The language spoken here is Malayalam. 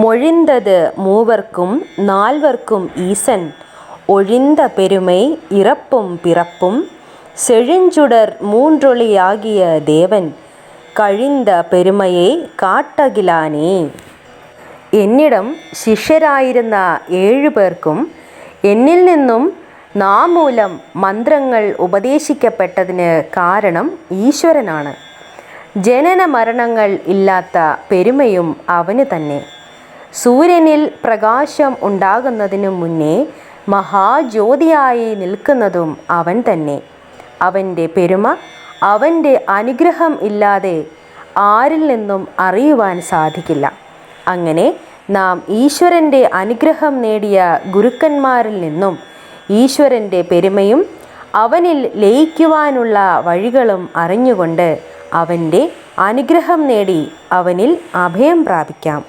மொழிந்தது மூவர்க்கும் நால்வர்க்கும் ஈசன் ஒழிந்த பெருமை இறப்பும் பிறப்பும் செழுஞ்சுடர் மூன்றொளியாகிய தேவன் கழிந்த பெருமையை കാട്ടകിലാനേ. എന്നിടം ശിഷ്യരായിരുന്ന 7 പേർക്കും എന്നിൽ നിന്നും നാമൂലം മന്ത്രങ്ങൾ ഉപദേശിക്കപ്പെട്ടതിന് കാരണം ഈശ്വരനാണ്. ജനന മരണങ്ങൾ ഇല്ലാത്ത പെരുമയും അവന് തന്നെ. സൂര്യനിൽ പ്രകാശം ഉണ്ടാകുന്നതിനു മുന്നേ മഹാജ്യോതിയായി നിൽക്കുന്നതും അവൻ തന്നെ. അവൻ്റെ പെരുമ, അവൻ്റെ അനുഗ്രഹം ഇല്ലാതെ ആരിൽ നിന്നും അറിയുവാൻ സാധിക്കില്ല. അങ്ങനെ നാം ഈശ്വരൻ്റെ അനുഗ്രഹം നേടിയ ഗുരുക്കന്മാരിൽ നിന്നും ഈശ്വരൻ്റെ പെരുമയും അവനിൽ ലയിക്കുവാനുള്ള വഴികളും അറിഞ്ഞുകൊണ്ട് അവൻ്റെ അനുഗ്രഹം നേടി അവനിൽ അഭയം പ്രാപിക്കാം.